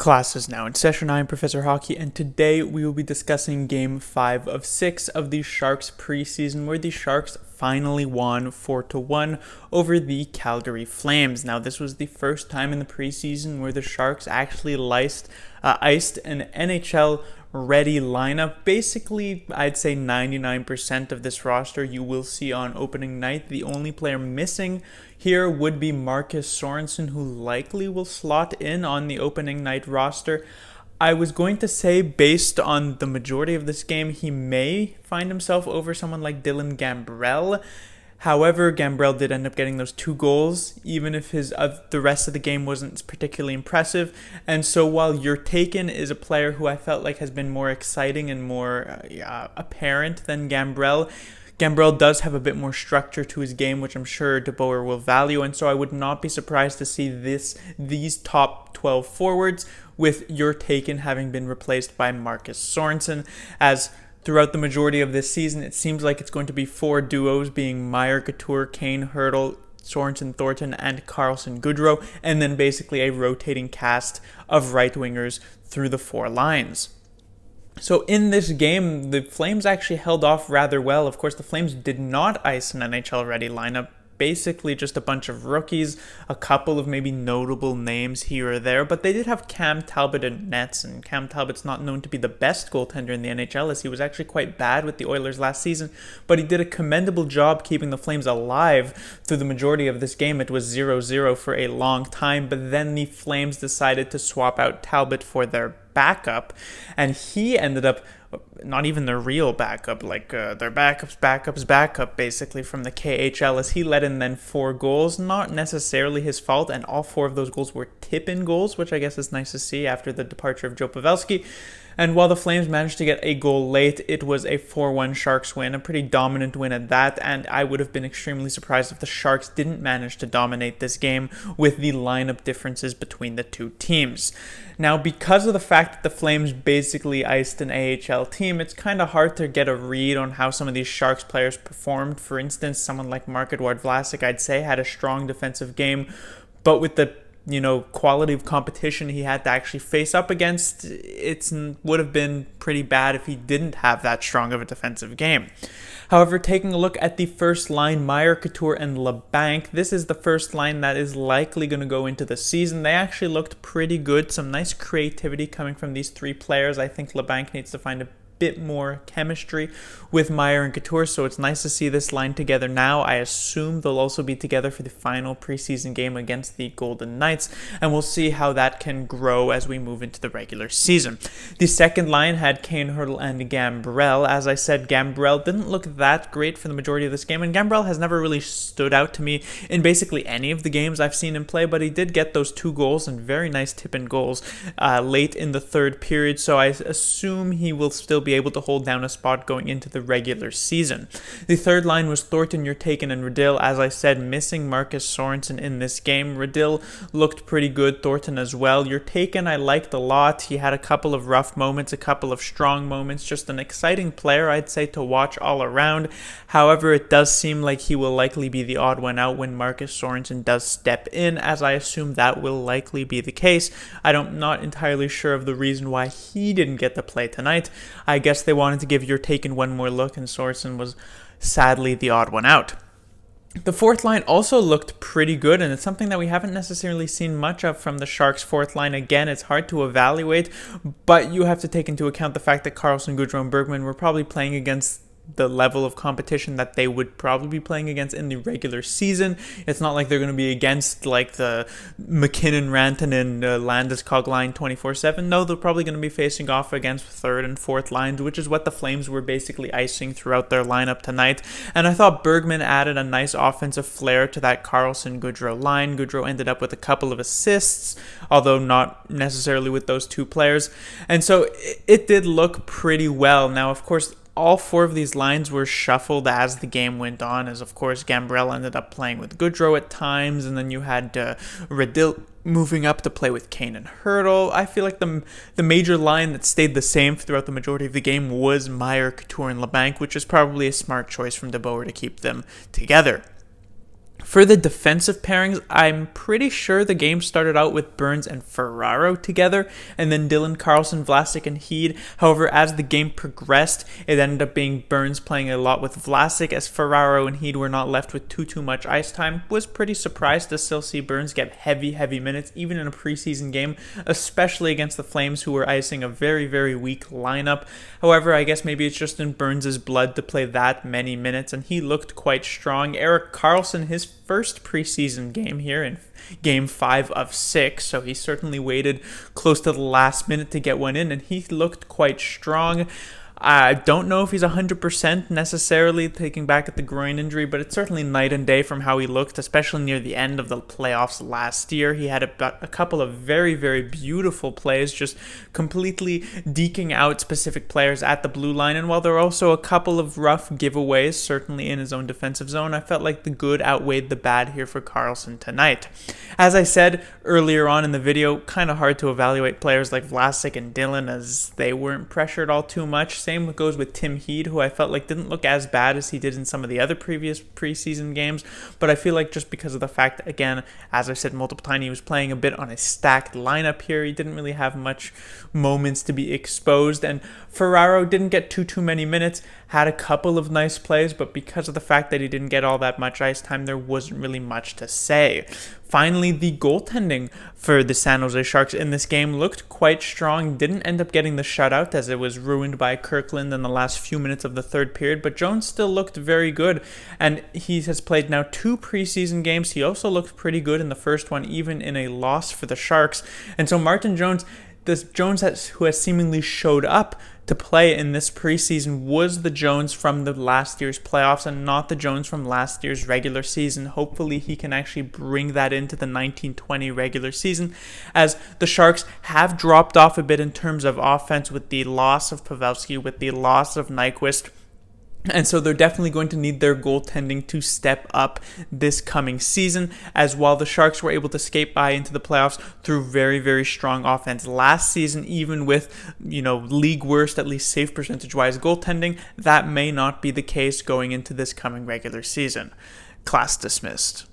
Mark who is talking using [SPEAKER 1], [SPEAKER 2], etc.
[SPEAKER 1] Class is now in session. I am Professor Hockey, and today we will be discussing Game 5 of 6 of the Sharks preseason, where the Sharks finally won 4-1 over the Calgary Flames. Now, this was the first time in the preseason where the Sharks actually iced an NHL-ready lineup. Basically, I'd say 99% of this roster you will see on opening night. The only player missing here would be Marcus Sorensen, who likely will slot in on the opening night roster. I was going to say, based on the majority of this game, he may find himself over someone like Dylan Gambrell. However, Gambrell did end up getting those 2 goals, even if the rest of the game wasn't particularly impressive. And so while Your Taken is a player who I felt like has been more exciting and more apparent than Gambrell, Gambrell does have a bit more structure to his game, which I'm sure DeBoer will value, and so I would not be surprised to see these top 12 forwards with Your Taken having been replaced by Marcus Sorensen, as throughout the majority of this season, it seems like it's going to be 4 duos, being Meyer, Couture, Kane, Hurdle, Sorensen, Thornton, and Carlson Goodrow, and then basically a rotating cast of right-wingers through the 4 lines. So in this game, the Flames actually held off rather well. Of course, the Flames did not ice an NHL-ready lineup. Basically just a bunch of rookies, a couple of maybe notable names here or there, but they did have Cam Talbot in nets, and Cam Talbot's not known to be the best goaltender in the NHL, as he was actually quite bad with the Oilers last season, but he did a commendable job keeping the Flames alive through the majority of this game. It was 0-0 for a long time, but then the Flames decided to swap out Talbot for their backup, and he ended up not even their real backup, like their backup, basically from the KHL, as he let in then 4 goals. Not necessarily his fault, and all 4 of those goals were tip-in goals, which I guess is nice to see after the departure of Joe Pavelski. And while the Flames managed to get a goal late, it was a 4-1 Sharks win, a pretty dominant win at that, and I would have been extremely surprised if the Sharks didn't manage to dominate this game with the lineup differences between the two teams. Now, because of the fact that the Flames basically iced an AHL team, it's kind of hard to get a read on how some of these Sharks players performed. For instance, someone like Marc-Edouard Vlasic, I'd say, had a strong defensive game, but with the quality of competition he had to actually face up against, it would have been pretty bad if he didn't have that strong of a defensive game. However, taking a look at the first line, Meyer, Couture, and LeBanc, this is the first line that is likely going to go into the season. They actually looked pretty good. Some nice creativity coming from these 3 players. I think LeBanc needs to find a bit more chemistry with Meyer and Couture, so it's nice to see this line together now. I assume they'll also be together for the final preseason game against the Golden Knights, and we'll see how that can grow as we move into the regular season. The second line had Kane, Hurdle, and Gambrell. As I said, Gambrell didn't look that great for the majority of this game, and Gambrell has never really stood out to me in basically any of the games I've seen him play, but he did get those 2 goals and very nice tip-in goals late in the third period, so I assume he will still be able to hold down a spot going into the regular season. The third line was Thornton, Your Taken, and Redill. As I said, missing Marcus Sorensen in this game. Redill looked pretty good, Thornton as well. Your Taken I liked a lot. He had a couple of rough moments, a couple of strong moments, just an exciting player, I'd say, to watch all around. However, it does seem like he will likely be the odd one out when Marcus Sorensen does step in, as I assume that will likely be the case. I'm not entirely sure of the reason why he didn't get to play tonight. I guess they wanted to give Your Taken one more look, and Sorensen was sadly the odd one out. The fourth line also looked pretty good, and it's something that we haven't necessarily seen much of from the Sharks' fourth line. Again, it's hard to evaluate, but you have to take into account the fact that Carlson, Goodrow, and Bergman were probably playing against the level of competition that they would probably be playing against in the regular season. It's not like they're going to be against like the McKinnon, Rantanen, Landeskog line 24/7. No, they're probably going to be facing off against third and fourth lines, which is what the Flames were basically icing throughout their lineup tonight. And I thought Bergman added a nice offensive flair to that Carlson-Goodrow line. Goodrow ended up with a couple of assists, although not necessarily with those 2 players. And so it did look pretty well. Now, of course, all 4 of these lines were shuffled as the game went on, as of course Gambrell ended up playing with Goodrow at times, and then you had Redill moving up to play with Kane and Hurdle. I feel like the major line that stayed the same throughout the majority of the game was Meyer, Couture, and LeBanc, which is probably a smart choice from DeBoer to keep them together. For the defensive pairings, I'm pretty sure the game started out with Burns and Ferraro together, and then Dylan, Carlson, Vlasic, and Heed. However, as the game progressed, it ended up being Burns playing a lot with Vlasic, as Ferraro and Heed were not left with too much ice time. Was pretty surprised to still see Burns get heavy minutes, even in a preseason game, especially against the Flames, who were icing a very weak lineup. However, I guess maybe it's just in Burns' blood to play that many minutes, and he looked quite strong. Erik Karlsson, his first preseason game here in game 5 of 6, so he certainly waited close to the last minute to get one in, and he looked quite strong. I don't know if he's 100% necessarily, taking back at the groin injury, but it's certainly night and day from how he looked, especially near the end of the playoffs last year. He had a couple of very beautiful plays, just completely deking out specific players at the blue line. And while there were also a couple of rough giveaways, certainly in his own defensive zone, I felt like the good outweighed the bad here for Karlsson tonight. As I said earlier on in the video, kind of hard to evaluate players like Vlasic and Dylan, as they weren't pressured all too much. Same goes with Tim Heed, who I felt like didn't look as bad as he did in some of the other previous preseason games, but I feel like just because of the fact, again, as I said multiple times, he was playing a bit on a stacked lineup here. He didn't really have much moments to be exposed, and Ferraro didn't get too many minutes, had a couple of nice plays, but because of the fact that he didn't get all that much ice time, there wasn't really much to say. Finally, the goaltending for the San Jose Sharks in this game looked quite strong. Didn't end up getting the shutout, as it was ruined by Kirkland in the last few minutes of the third period, but Jones still looked very good, and he has played now 2 preseason games. He also looked pretty good in the first one, even in a loss for the Sharks. And so Martin Jones, who has seemingly showed up to play in this preseason, was the Jones from the last year's playoffs and not the Jones from last year's regular season. Hopefully he can actually bring that into the 1920 regular season, as the Sharks have dropped off a bit in terms of offense with the loss of Pavelski, with the loss of Nyquist. And so they're definitely going to need their goaltending to step up this coming season, as while the Sharks were able to skate by into the playoffs through very strong offense last season, even with, league worst, at least save percentage-wise, goaltending, that may not be the case going into this coming regular season. Class dismissed.